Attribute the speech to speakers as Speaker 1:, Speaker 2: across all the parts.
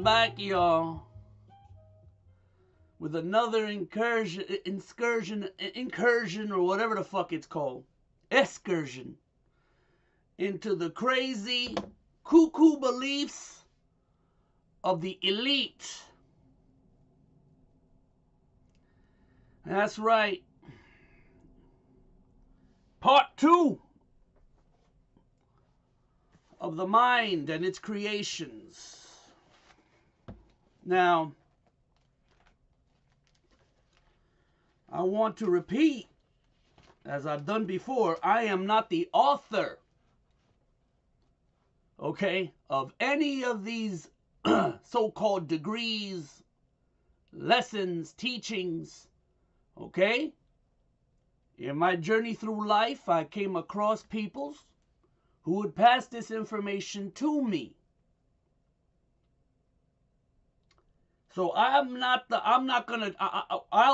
Speaker 1: back, y'all, with another incursion, or whatever the fuck it's called, excursion into the crazy, cuckoo beliefs of the elite. That's right. Part 2 of the mind and its creations. Now, I want to repeat, as I've done before, I am not the author, okay, of any of these so-called degrees, lessons, teachings, okay? In my journey through life, I came across people who would pass this information to me. So I'll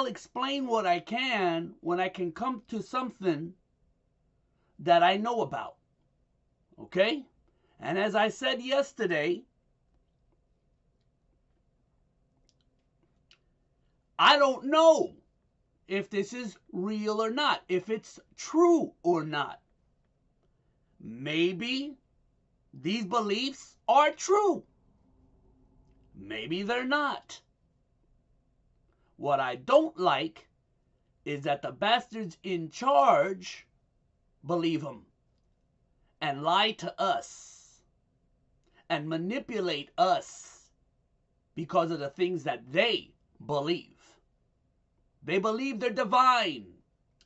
Speaker 1: explain what I can when I can come to something that I know about. Okay? And as I said yesterday, I don't know if this is real or not, if it's true or not. Maybe these beliefs are true. Maybe they're not. What I don't like is that the bastards in charge believe them and lie to us and manipulate us because of the things that they believe. They believe they're divine.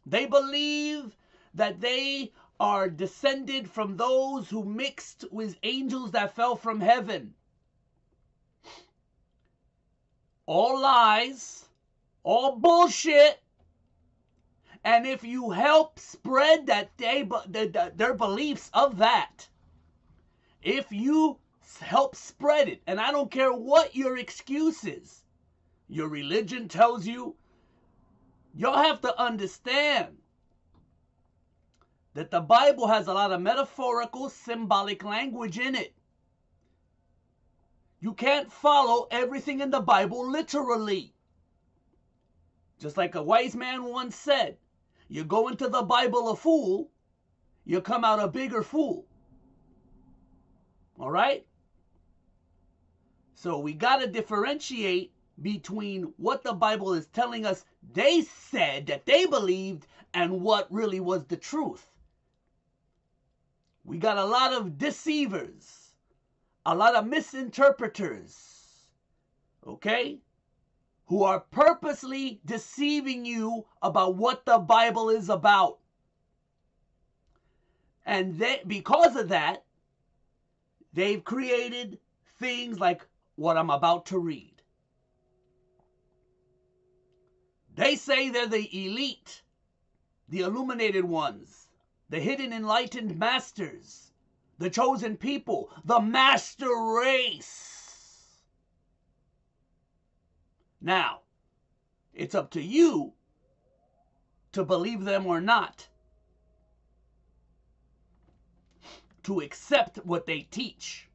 Speaker 1: They believe that they are descended from those who mixed with angels that fell from heaven. All lies, all bullshit. And if you help spread that their beliefs of that, if you help spread it, and I don't care what your excuse is, your religion tells you, y'all have to understand that the Bible has a lot of metaphorical, symbolic language in it. You can't follow everything in the Bible literally. Just like a wise man once said, you go into the Bible a fool, you come out a bigger fool. All right? So we got to differentiate between what the Bible is telling us they said that they believed and what really was the truth. We got a lot of deceivers, a lot of misinterpreters, okay, who are purposely deceiving you about what the Bible is about. And because of that, they've created things like what I'm about to read. They say they're the elite, the illuminated ones, the hidden enlightened masters, the chosen people, the master race. Now, it's up to you to believe them or not, to accept what they teach.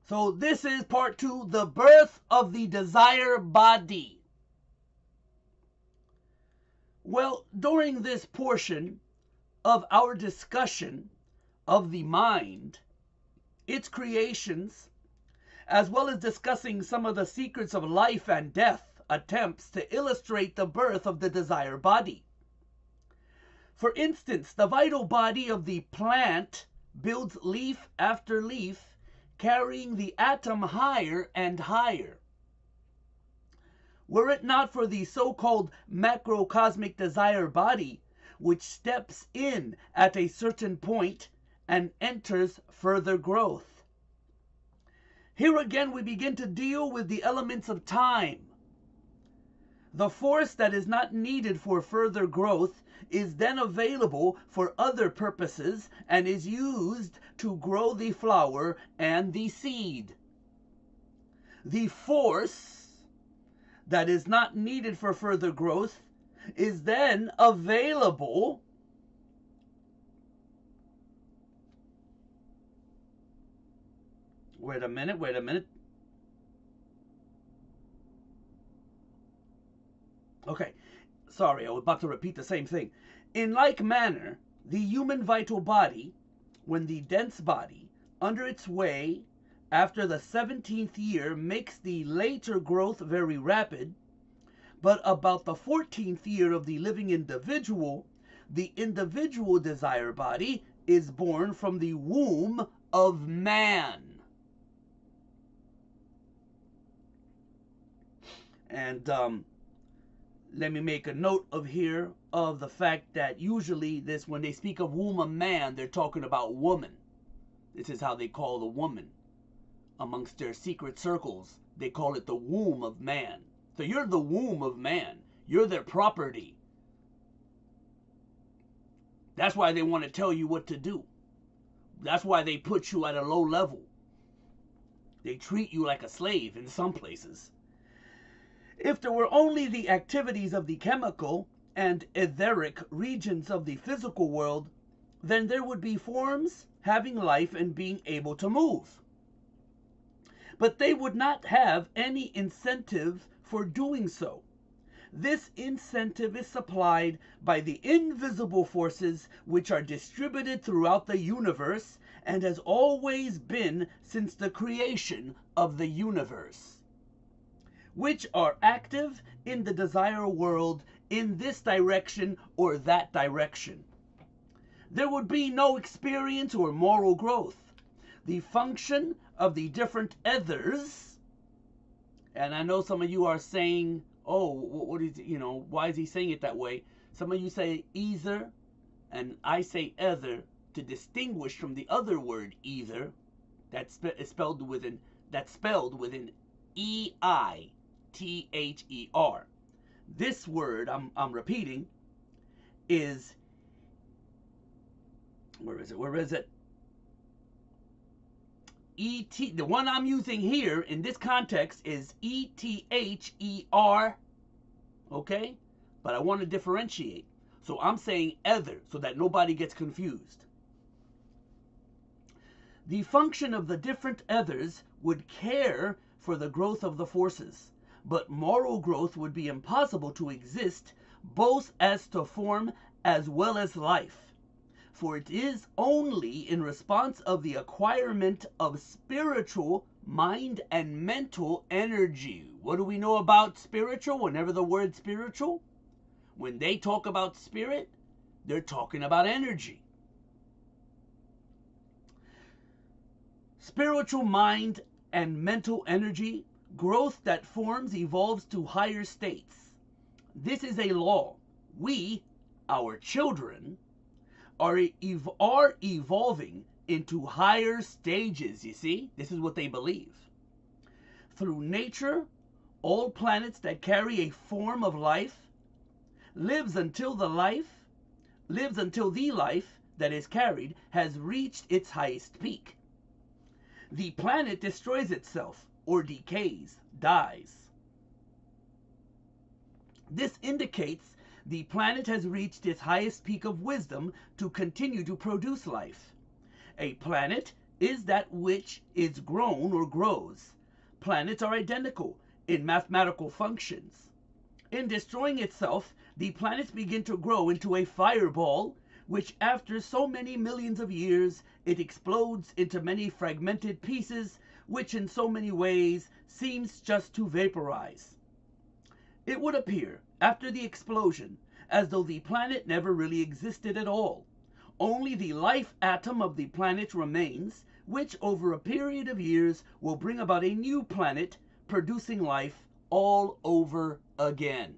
Speaker 1: So this is part 2, the birth of the desire body. Well, during this portion of our discussion of the mind, its creations, as well as discussing some of the secrets of life and death, attempts to illustrate the birth of the desire body. For instance, the vital body of the plant builds leaf after leaf, carrying the atom higher and higher. Were it not for the so-called macrocosmic desire body, which steps in at a certain point and enters further growth. Here again we begin to deal with the elements of time. The force that is not needed for further growth is then available for other purposes and is used to grow the flower and the seed. The force that is not needed for further growth is then available Wait a minute, wait a minute. Okay, sorry, I was about to repeat the same thing. In like manner, the human vital body, when the dense body, under its way, after the 17th year, makes the later growth very rapid, but about the 14th year of the living individual, the individual desire body is born from the womb of man. And let me make a note of here of the fact that usually this, when they speak of womb of man, they're talking about woman. This is how they call the woman. Amongst their secret circles, they call it the womb of man. So you're the womb of man. You're their property. That's why they want to tell you what to do. That's why they put you at a low level. They treat you like a slave in some places. If there were only the activities of the chemical and etheric regions of the physical world, then there would be forms having life and being able to move. But they would not have any incentive for doing so. This incentive is supplied by the invisible forces which are distributed throughout the universe and has always been since the creation of the universe, which are active in the desire world in this direction or that direction. There would be no experience or moral growth. The function of the different ethers, and I know some of you are saying, oh, what is, why is he saying it that way? Some of you say ether, and I say ether to distinguish from the other word either, that's spelled with an E-I-T-H-E-R. This word I'm repeating is, where is it? E-T, the one I'm using here in this context is E-T-H-E-R, okay? But I want to differentiate. So I'm saying ether so that nobody gets confused. The function of the different ethers would care for the growth of the forces, but moral growth would be impossible to exist both as to form as well as life. For it is only in response of the acquirement of spiritual mind and mental energy. What do we know about spiritual? Whenever the word spiritual, when they talk about spirit, they're talking about energy. Spiritual mind and mental energy, growth that forms evolves to higher states. This is a law. We, our children, are evolving into higher stages, you see? This is what they believe. Through nature, all planets that carry a form of life lives until the life that is carried has reached its highest peak. The planet destroys itself or decays, dies. This indicates the planet has reached its highest peak of wisdom to continue to produce life. A planet is that which is grown or grows. Planets are identical in mathematical functions. In destroying itself, the planets begin to grow into a fireball, which after so many millions of years, it explodes into many fragmented pieces, which in so many ways seems just to vaporize. It would appear, after the explosion, as though the planet never really existed at all. Only the life atom of the planet remains, which over a period of years will bring about a new planet, producing life all over again.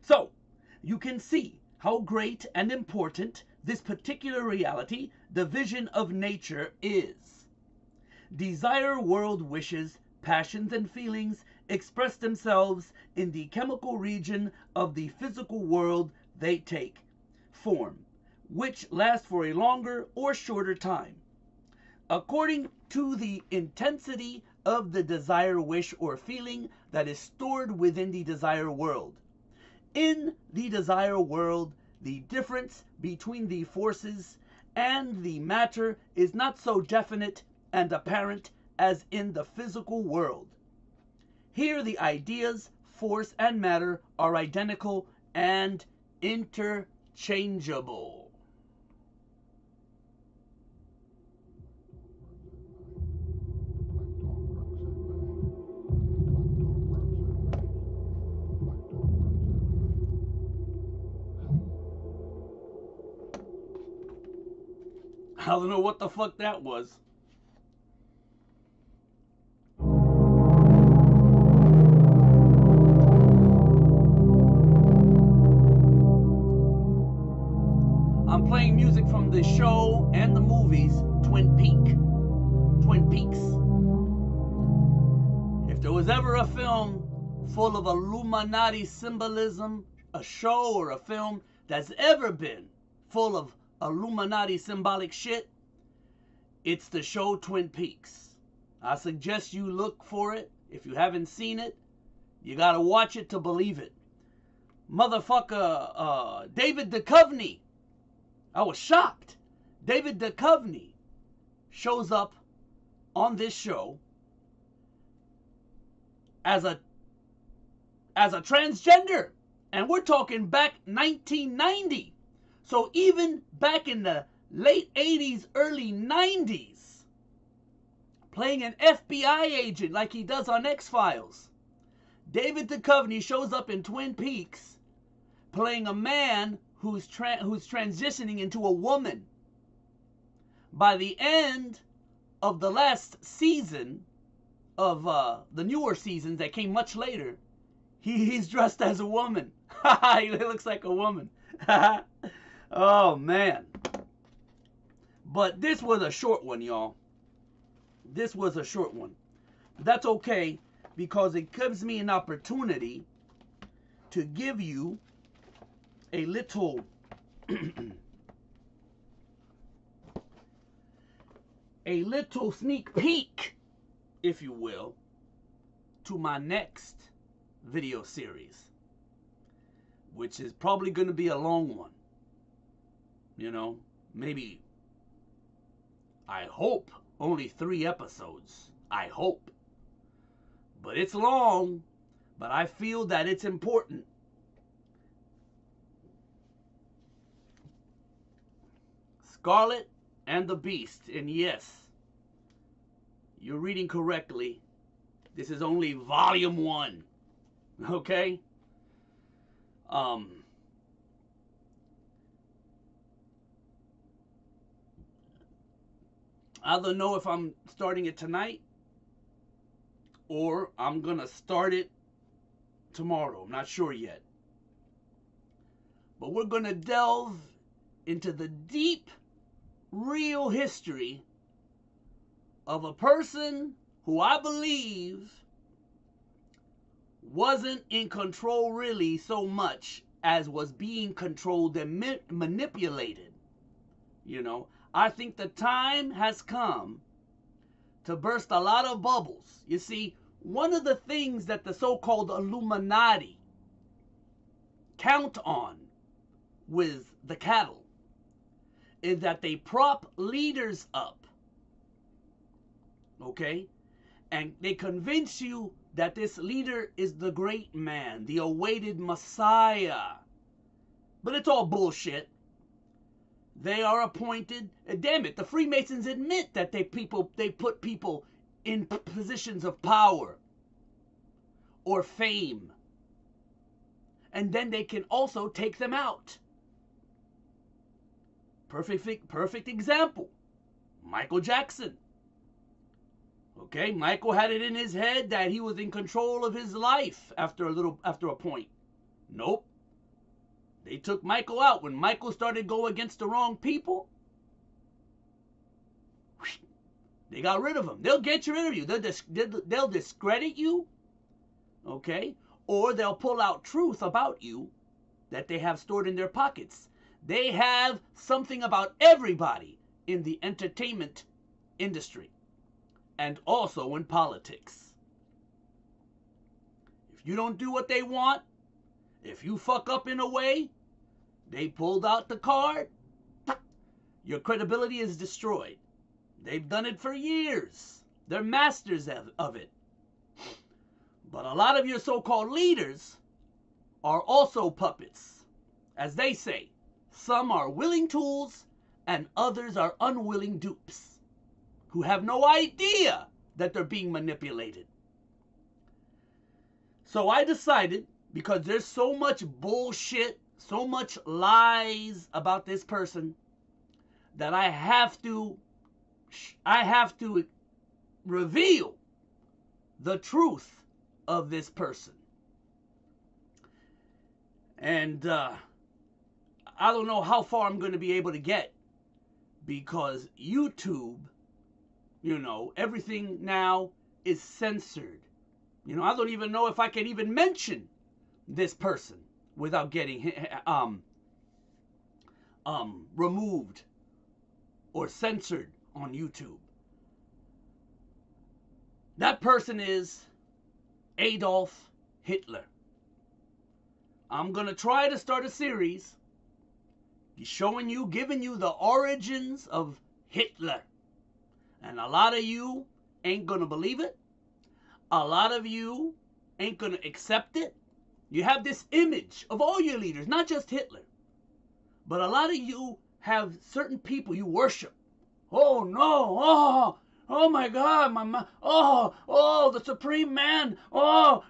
Speaker 1: So, you can see how great and important this particular reality, the vision of nature, is. Desire world wishes, passions, and feelings express themselves in the chemical region of the physical world. They take form, which lasts for a longer or shorter time, according to the intensity of the desire, wish, or feeling that is stored within the desire world. In the desire world, the difference between the forces and the matter is not so definite and apparent as in the physical world. Here the ideas, force, and matter are identical and interchangeable. I don't know what the fuck that was. I'm playing music from the show and the movies Twin Peaks. If there was ever a film full of Illuminati symbolism, a show or a film that's ever been full of Illuminati symbolic shit, it's the show Twin Peaks. I suggest you look for it. If you haven't seen it, you gotta watch it to believe it. Motherfucker, David Duchovny. I was shocked. David Duchovny shows up on this show as a transgender, and we're talking back 1990. So even back in the late 80s, early 90s, playing an FBI agent like he does on X-Files, David Duchovny shows up in Twin Peaks playing a man who's transitioning into a woman. By the end of the last season of the newer seasons that came much later, he's dressed as a woman. He looks like a woman. Oh, man. But this was a short one, y'all. This was a short one. That's okay, because it gives me an opportunity to give you a little a little sneak peek, if you will, to my next video series, which is probably going to be a long one. You know, maybe, I hope, only 3 episodes. I hope. But it's long, but I feel that it's important. Scarlet and the Beast. And yes, you're reading correctly. This is only volume 1. Okay? I don't know if I'm starting it tonight or I'm gonna start it tomorrow. I'm not sure yet. But we're gonna delve into the deep, real history of a person who I believe wasn't in control really so much as was being controlled and manipulated. You know, I think the time has come to burst a lot of bubbles. You see, one of the things that the so-called Illuminati count on with the cattle is that they prop leaders up, okay? And they convince you that this leader is the great man, the awaited Messiah. But it's all bullshit. They are appointed. Damn it, the Freemasons admit that they put people in positions of power or fame. And then they can also take them out. Perfect example. Michael Jackson. Okay, Michael had it in his head that he was in control of his life after a point. Nope. They took Michael out. When Michael started to go against the wrong people, they got rid of him. They'll get your interview. They'll discredit you, okay? Or they'll pull out truth about you that they have stored in their pockets. They have something about everybody in the entertainment industry and also in politics. If you don't do what they want, if you fuck up in a way, they pulled out the card. your credibility is destroyed. They've done it for years. They're masters of it. But a lot of your so-called leaders are also puppets. As they say, some are willing tools and others are unwilling dupes who have no idea that they're being manipulated. So I decided, because there's so much bullshit, so much lies about this person, that I have to reveal the truth of this person. And I don't know how far I'm going to be able to get, because YouTube, everything now is censored. I don't even know if I can even mention this person without getting removed or censored on YouTube. That person is Adolf Hitler. I'm going to try to start a series giving you the origins of Hitler. And a lot of you ain't going to believe it. A lot of you ain't going to accept it. You have this image of all your leaders, not just Hitler. But a lot of you have certain people you worship. Oh no, oh my God, the supreme man, and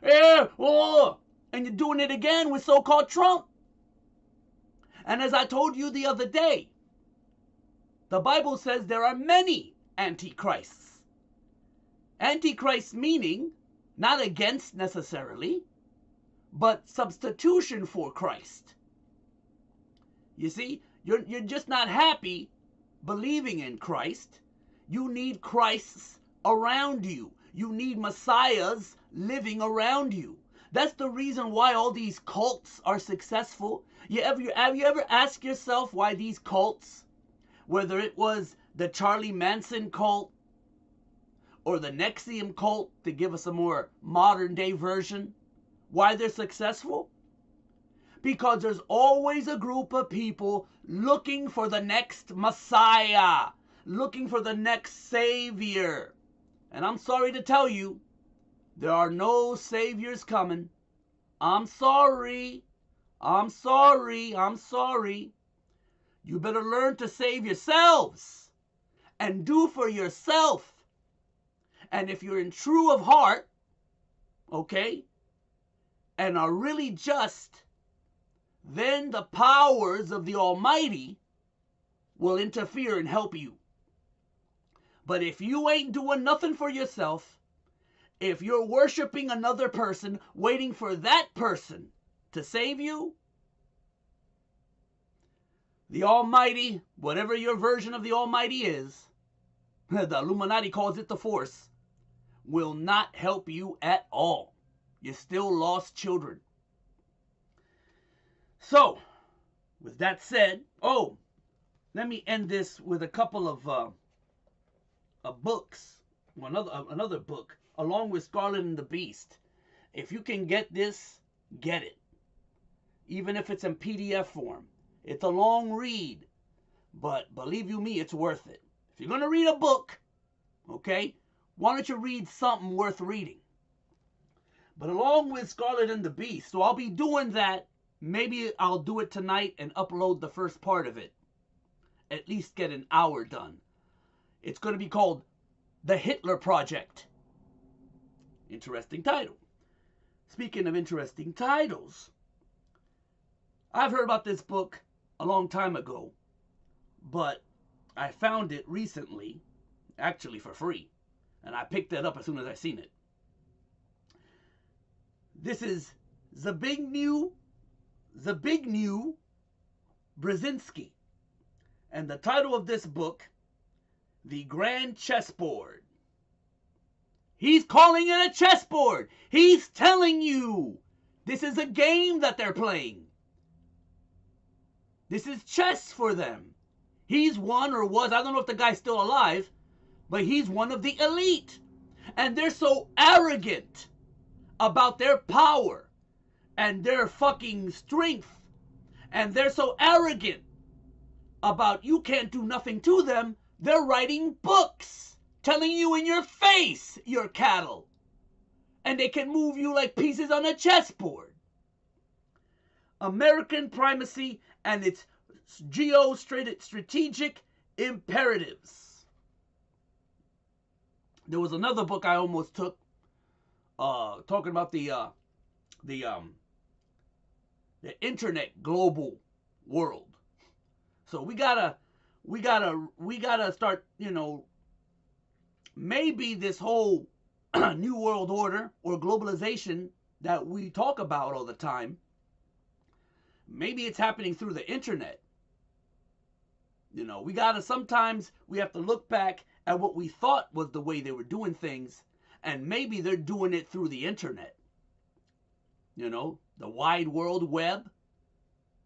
Speaker 1: you're doing it again with so-called Trump. And as I told you the other day, the Bible says there are many antichrists. Antichrist meaning not against necessarily, but substitution for Christ. You see, you're just not happy believing in Christ. You need Christs around you. You need messiahs living around you. That's the reason why all these cults are successful. Have you ever asked yourself why these cults, whether it was the Charlie Manson cult or the Nexium cult, to give us a more modern day version, why they're successful? Because there's always a group of people looking for the next Messiah, looking for the next Savior. And I'm sorry to tell you, there are no saviors coming. I'm sorry. I'm sorry. I'm sorry. You better learn to save yourselves and do for yourself. And if you're in true of heart, okay, and are really just, then the powers of the Almighty will interfere and help you. But if you ain't doing nothing for yourself, if you're worshiping another person, waiting for that person to save you, the Almighty, whatever your version of the Almighty is, the Illuminati calls it the Force, will not help you at all. You're still lost children. So, with that said, let me end this with a couple of books, another book, along with Scarlet and the Beast. If you can get this, get it. Even if it's in PDF form. It's a long read, but believe you me, it's worth it. If you're going to read a book, okay, why don't you read something worth reading? But along with Scarlet and the Beast, so I'll be doing that. Maybe I'll do it tonight and upload the first part of it. At least get an hour done. It's going to be called The Hitler Project. Interesting title. Speaking of interesting titles, I've heard about this book a long time ago, but I found it recently, actually for free, and I picked it up as soon as I seen it. This is Zbigniew Brzezinski, and the title of this book, The Grand Chessboard. He's calling it a chessboard. He's telling you this is a game that they're playing. This is chess for them. He's one, or was, I don't know if the guy's still alive, but he's one of the elite. And they're so arrogant about their power and their fucking strength. And they're so arrogant about you can't do nothing to them, they're writing books telling you in your face you're cattle. And they can move you like pieces on a chessboard. American primacy and its geostrategic imperatives. There was another book I almost took, talking about the internet global world. So we gotta start, maybe this whole new world order or globalization that we talk about all the time, maybe it's happening through the internet. Sometimes we have to look back at what we thought was the way they were doing things, and maybe they're doing it through the internet. The wide world web,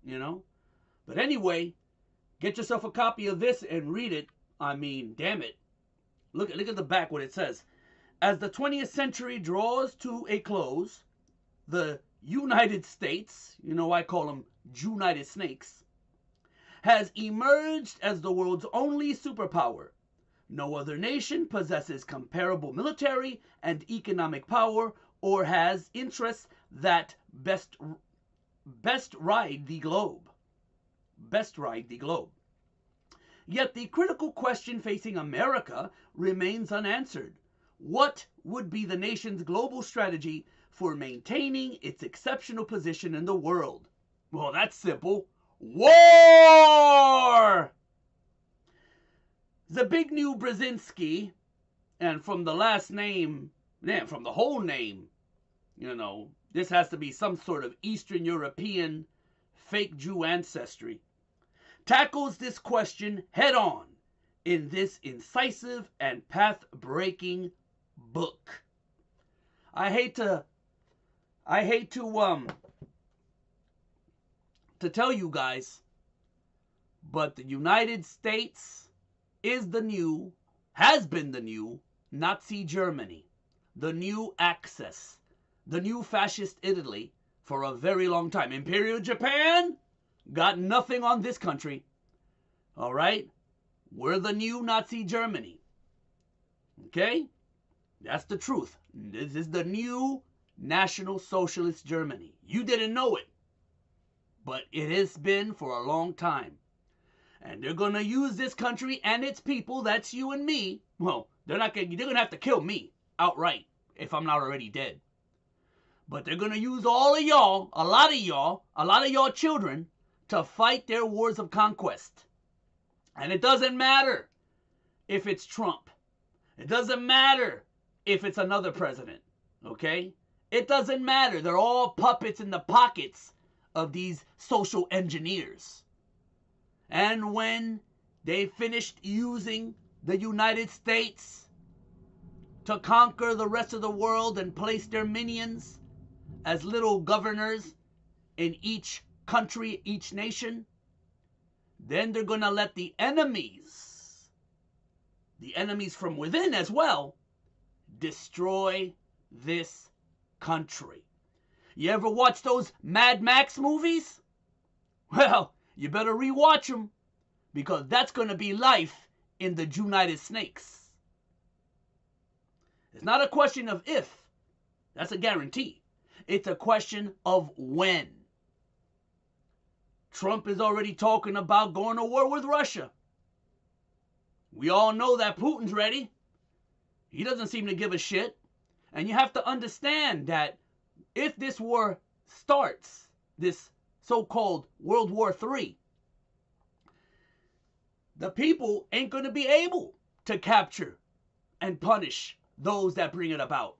Speaker 1: But anyway, get yourself a copy of this and read it. I mean, damn it. Look at the back, what it says. As the 20th century draws to a close, the United States, I call them United Snakes, has emerged as the world's only superpower. No other nation possesses comparable military and economic power or has interests that best ride the globe. Yet the critical question facing America remains unanswered. What would be the nation's global strategy for maintaining its exceptional position in the world? Well, that's simple. War! Zbigniew Brzezinski, and from the last name, from the whole name, this has to be some sort of Eastern European fake Jew ancestry, tackles this question head on in this incisive and path-breaking book. I hate to tell you guys, but the United States has been the new Nazi Germany, the new Axis, the new fascist Italy for a very long time. Imperial Japan got nothing on this country. All right? We're the new Nazi Germany. Okay? That's the truth. This is the new National Socialist Germany. You didn't know it, but it has been for a long time. And they're going to use this country and its people, that's you and me. Well, they're going to have to kill me outright if I'm not already dead. But they're going to use all of y'all, a lot of y'all children, to fight their wars of conquest. And it doesn't matter if it's Trump. It doesn't matter if it's another president. Okay? It doesn't matter. They're all puppets in the pockets of these social engineers. And when they finished using the United States to conquer the rest of the world and place their minions as little governors in each country, each nation, then they're going to let the enemies from within as well, destroy this country. You ever watch those Mad Max movies? Well, you better rewatch them, because that's going to be life in the United Snakes. It's not a question of if. That's a guarantee. It's a question of when. Trump is already talking about going to war with Russia. We all know that Putin's ready. He doesn't seem to give a shit. And you have to understand that if this war starts, this so-called World War III, the people ain't going to be able to capture and punish those that bring it about.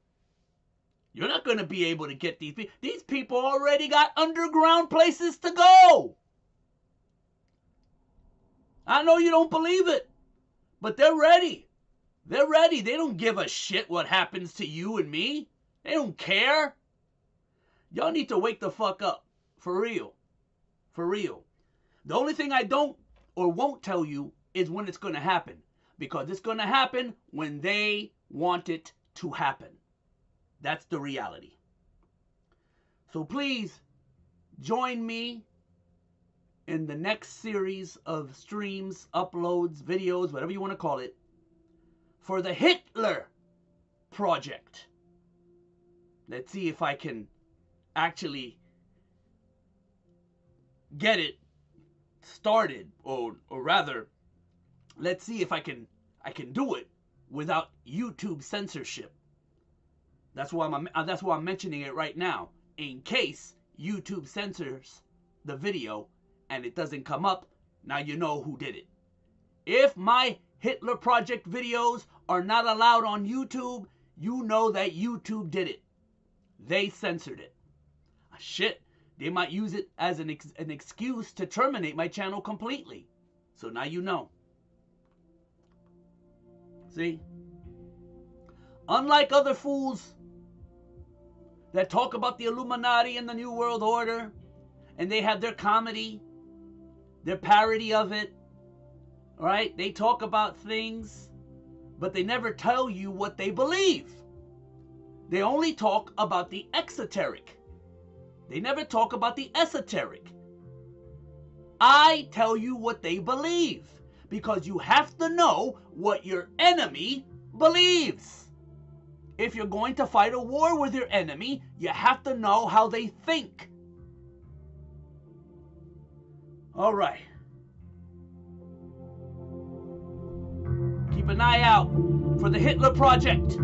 Speaker 1: You're not going to be able to get these people. These people already got underground places to go. I know you don't believe it, but they're ready. They're ready. They don't give a shit what happens to you and me. They don't care. Y'all need to wake the fuck up. For real. For real. The only thing I don't or won't tell you is when it's going to happen. Because it's going to happen when they want it to happen. That's the reality. So please, join me in the next series of streams, uploads, videos, whatever you want to call it, for the Hitler Project. Let's see if I can actually get it started, or rather, let's see if I can do it without YouTube censorship. That's why I'm mentioning it right now, in case YouTube censors the video and it doesn't come up. Now you know who did it. If my Hitler Project videos are not allowed on YouTube, you know that YouTube did it. They censored it. Shit, they might use it as an excuse to terminate my channel completely. So now you know. See? Unlike other fools that talk about the Illuminati and the New World Order, and they have their comedy, their parody of it, right? They talk about things, but they never tell you what they believe. They only talk about the exoteric. They never talk about the esoteric. I tell you what they believe, because you have to know what your enemy believes. If you're going to fight a war with your enemy, you have to know how they think. All right. Keep an eye out for the Hitler Project.